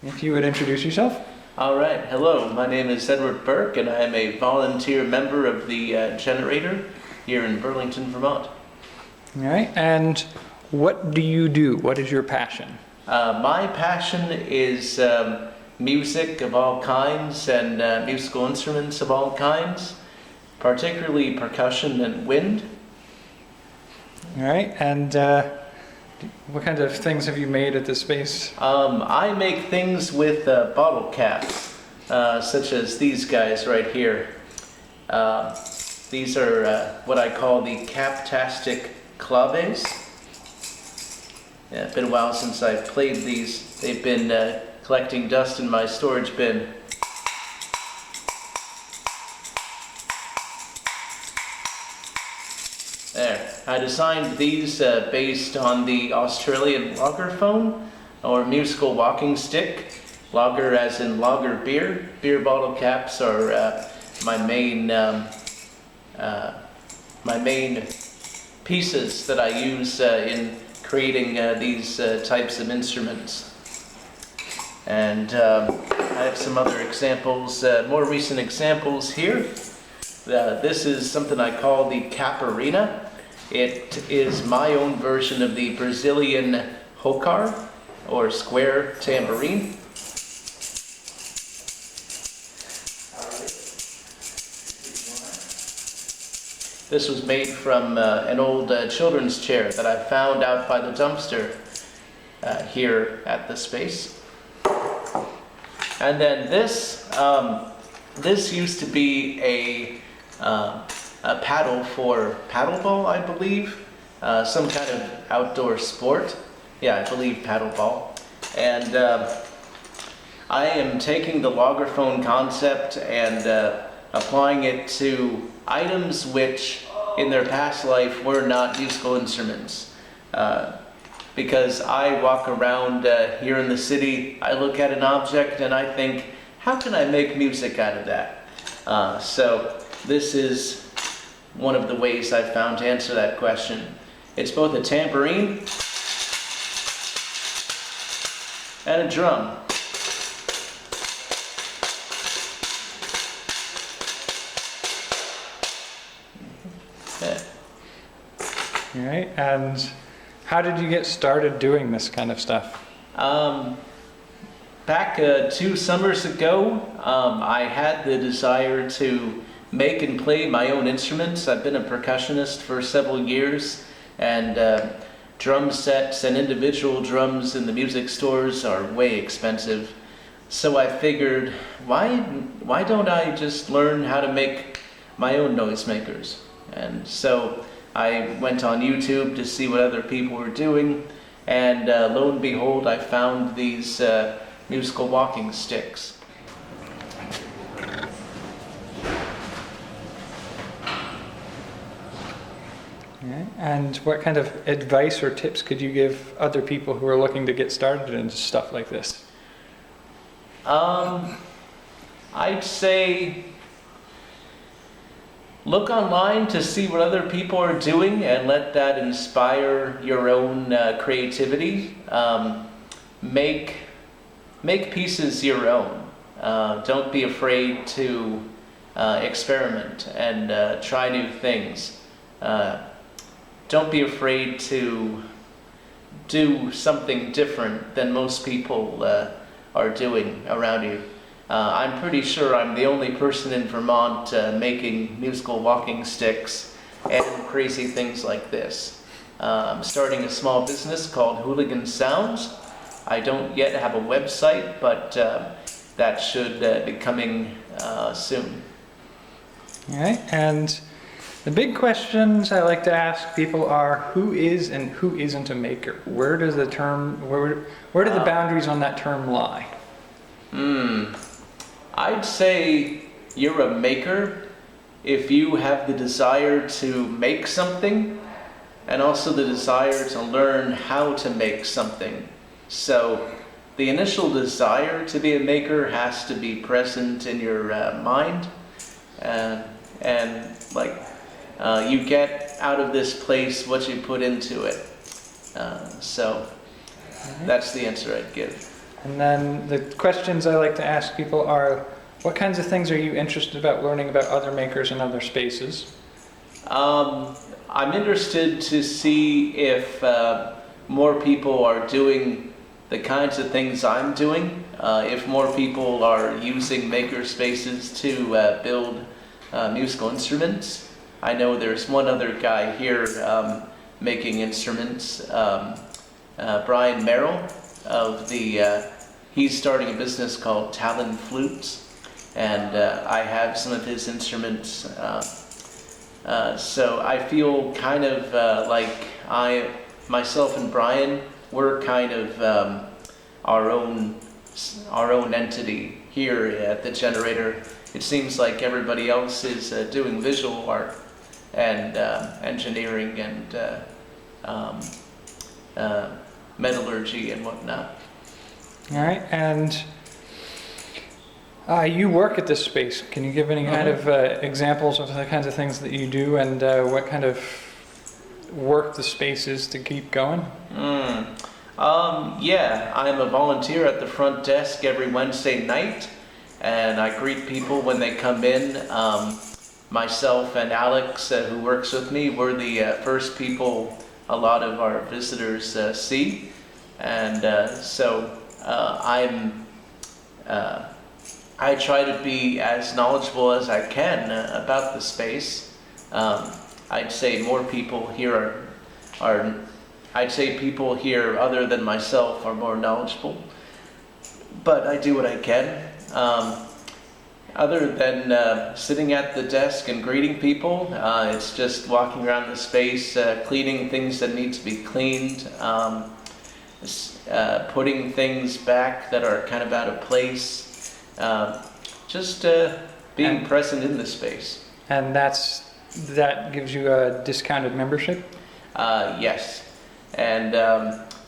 If you would introduce yourself. All right. Hello, my name is Edward Burke, and I am a volunteer member of the generator here in Burlington, Vermont. All right. And what do you do? What is your passion? My passion is music of all kinds and musical instruments of all kinds, particularly percussion and wind. All right. And what kinds of things have you made at this space? I make things with bottle caps, such as these guys right here. These are what I call the Captastic claves. Yeah, it's been a while since I've played these. They've been collecting dust in my storage bin. There. I designed these based on the Australian lager phone, or musical walking stick. Lager as in lager beer. Beer bottle caps are my main pieces that I use in creating these types of instruments. And I have some other examples, more recent examples here. This is something I call the caparina. It is my own version of the Brazilian hocar, or square tambourine. This was made from an old children's chair that I found out by the dumpster here at the space. And then this used to be a paddle for paddleball, I believe. Some kind of outdoor sport. Yeah, I believe paddleball. And I am taking the lagerphone concept and applying it to items which in their past life were not musical instruments. Because I walk around here in the city, I look at an object and I think, how can I make music out of that? So this is one of the ways I've found to answer that question. It's both a tambourine and a drum. Yeah. All right. And how did you get started doing this kind of stuff? Back 2 summers ago, I had the desire to make and play my own instruments. I've been a percussionist for several years, and drum sets and individual drums in the music stores are way expensive. So I figured, why don't I just learn how to make my own noisemakers? And so I went on YouTube to see what other people were doing, and lo and behold, I found these musical walking sticks. Okay. And what kind of advice or tips could you give other people who are looking to get started into stuff like this? I'd say look online to see what other people are doing and let that inspire your own creativity. Make pieces your own. Don't be afraid to experiment and try new things. Don't be afraid to do something different than most people are doing around you. I'm pretty sure I'm the only person in Vermont making musical walking sticks and crazy things like this. I'm starting a small business called Hooligan Sounds. I don't yet have a website, but that should be coming soon. All right. And the big questions I like to ask people are, who is and who isn't a maker? Where does the term, where do the boundaries on that term lie? I'd say you're a maker if you have the desire to make something and also the desire to learn how to make something. So the initial desire to be a maker has to be present in your mind, and you get out of this place what you put into it. So that's the answer I'd give. And then the questions I like to ask people are, what kinds of things are you interested about learning about other makers and other spaces? I'm interested to see if more people are doing the kinds of things I'm doing. If more people are using maker spaces to build musical instruments. I know there's one other guy here making instruments, Brian Merrill of the, he's starting a business called Talon Flutes, and I have some of his instruments. So I feel kind of like myself and Brian, we're kind of our own entity here at the generator. It seems like everybody else is doing visual art and engineering and metallurgy and whatnot. All right, and you work at this space. Can you give any kind of examples of the kinds of things that you do and what kind of work the space is to keep going? Yeah, I'm a volunteer at the front desk every Wednesday night, and I greet people when they come in. Myself and Alex, who works with me, we're the first people a lot of our visitors see, and so I try to be as knowledgeable as I can about the space. I'd say more people here I'd say people here other than myself are more knowledgeable, but I do what I can. Other than sitting at the desk and greeting people, it's just walking around the space, cleaning things that need to be cleaned, putting things back that are kind of out of place, just being present in the space. And that gives you a discounted membership? Yes. And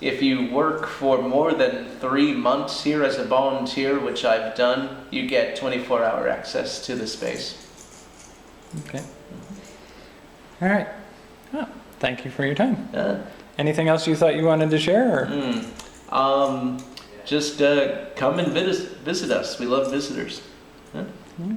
if you work for more than 3 months here as a volunteer, which I've done, you get 24-hour access to the space. Okay. All right. Oh, thank you for your time. Anything else you thought you wanted to share? Or? Just come and visit us. We love visitors. Huh? Mm-hmm.